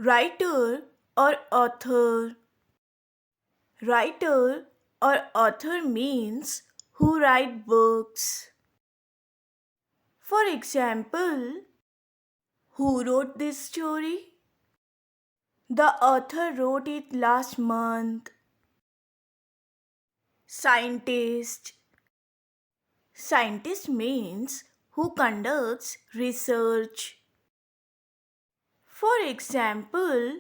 Writer or author. Writer or author means who write books. For example, who wrote this story? The author wrote it last month. Scientist. Scientist means who conducts research. For example,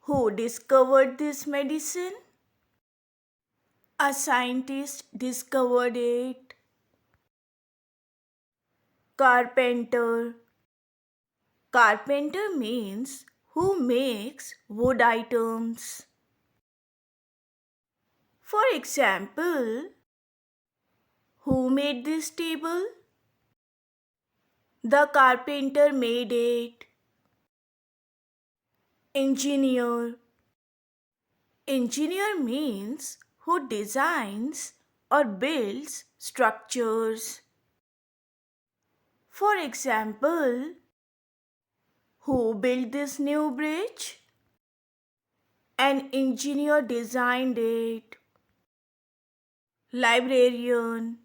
who discovered this medicine? A scientist discovered it. Carpenter. Carpenter means who makes wood items. For example, who made this table? The carpenter made it. Engineer. Engineer means who designs or builds structures. For example, who built this new bridge? An engineer designed it. Librarian.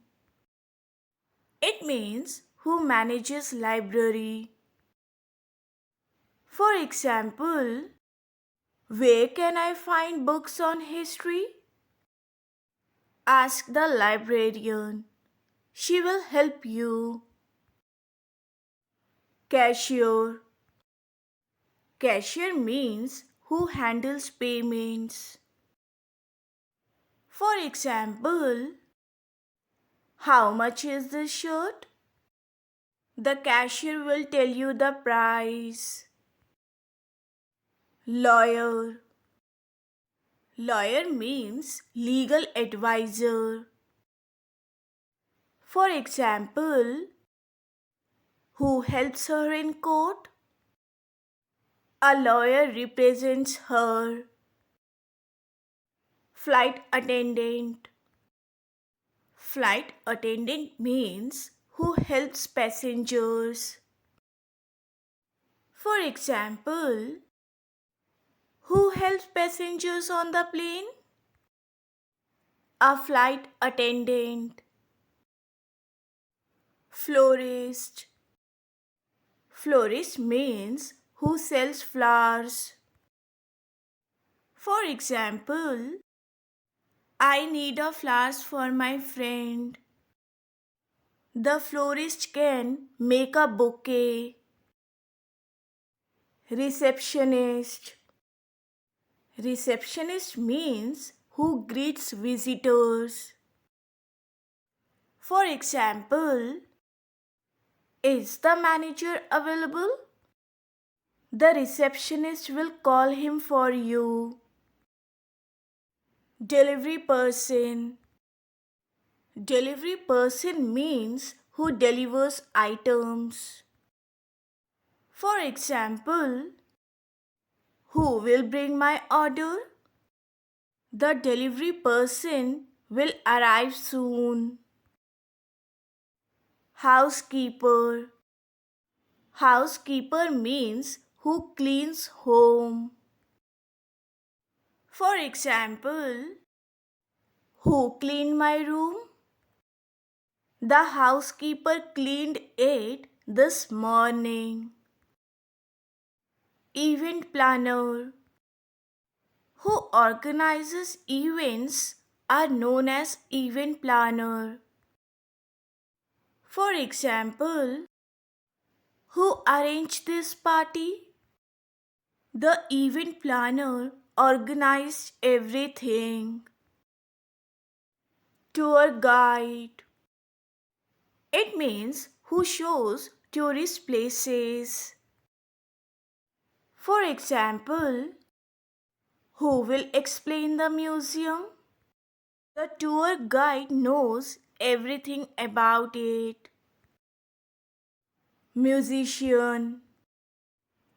It means who manages library. For example, where can I find books on history? Ask the librarian. She will help you. Cashier. Cashier means who handles payments. For example, how much is this shirt? The cashier will tell you the price. Lawyer. Lawyer means legal advisor. For example, who helps her in court? A lawyer represents her. Flight attendant. Flight attendant means who helps passengers. For example, who helps passengers on the plane? A flight attendant. Florist. Florist means who sells flowers. For example, I need a flowers for my friend. The florist can make a bouquet. Receptionist. Receptionist means who greets visitors. For example, is the manager available? The receptionist will call him for you. Delivery person. Delivery person means who delivers items. For example, who will bring my order? The delivery person will arrive soon. Housekeeper. Housekeeper means who cleans home. For example, who cleaned my room? The housekeeper cleaned it this morning. Event planner. Who organizes events are known as event planner. For example, who arranged this party? The event planner organized everything. Tour guide. It means who shows tourist places. For example, who will explain the museum? The tour guide knows everything about it. Musician.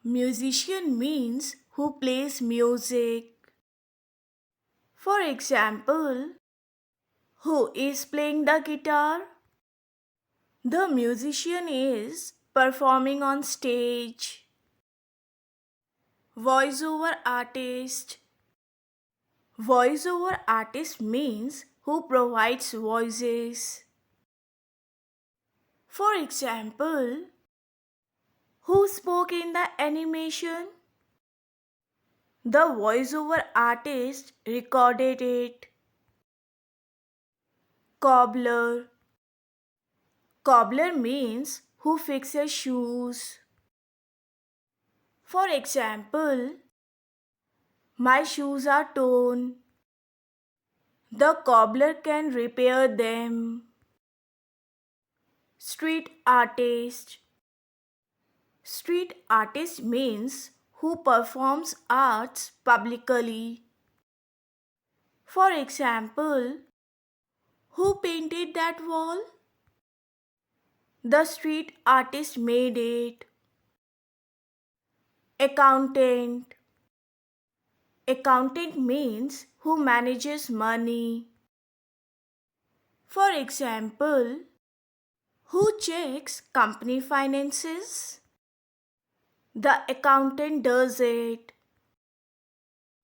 Musician means who plays music. For example, who is playing the guitar? The musician is performing on stage. Voiceover artist. Voiceover artist means who provides voices. For example, who spoke in the animation? The voiceover artist recorded it. Cobbler. Cobbler means who fixes shoes. For example, my shoes are torn. The cobbler can repair them. Street artist. Street artist means who performs arts publicly. For example, who painted that wall? The street artist made it. Accountant. Accountant means who manages money. For example, who checks company finances? The accountant does it.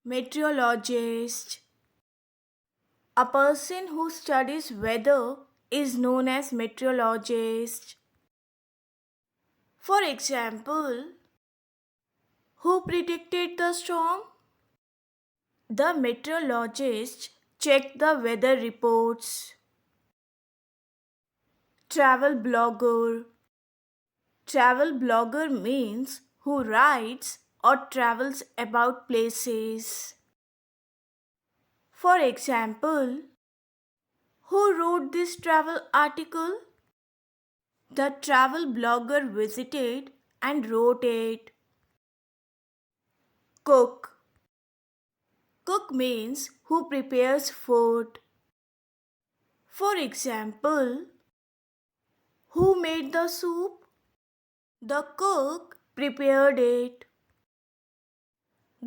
Meteorologist. A person who studies weather is known as meteorologist. For example, who predicted the storm? The meteorologist checked the weather reports. Travel blogger. Travel blogger means who writes or travels about places. For example, who wrote this travel article? The travel blogger visited and wrote it. Cook. Cook means who prepares food. For example, who made the soup? The cook prepared it.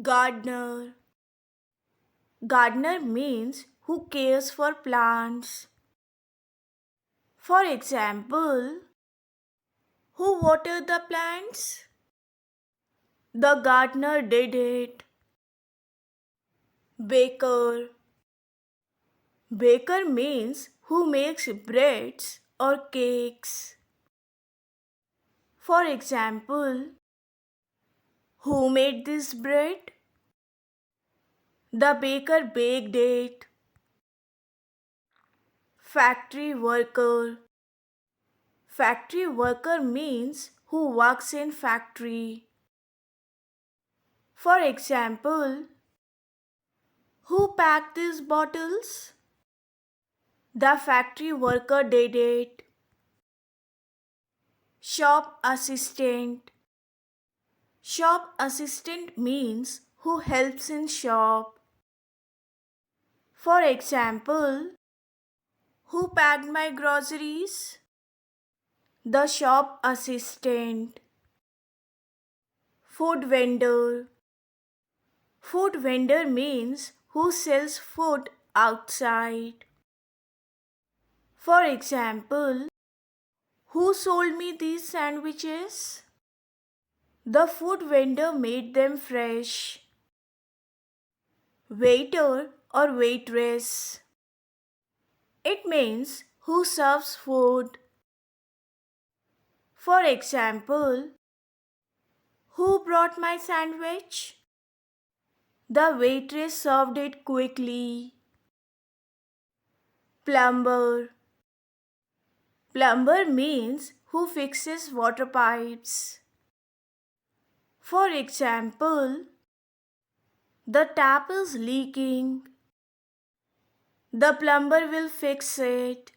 Gardener. Gardener means who cares for plants. For example, who watered the plants? The gardener did it. Baker. Baker means who makes breads or cakes. For example, who made this bread? The baker baked it. Factory worker. Factory worker means who works in factory. For example, who packed these bottles? The factory worker did it. Shop assistant. Shop assistant means who helps in shop. For example, who packed my groceries? The shop assistant. Food vendor. Food vendor means who sells food outside. For example, who sold me these sandwiches? The food vendor made them fresh. Waiter or waitress. It means who serves food. For example, who brought my sandwich? The waitress served it quickly. Plumber. Plumber means who fixes water pipes. For example, the tap is leaking. The plumber will fix it.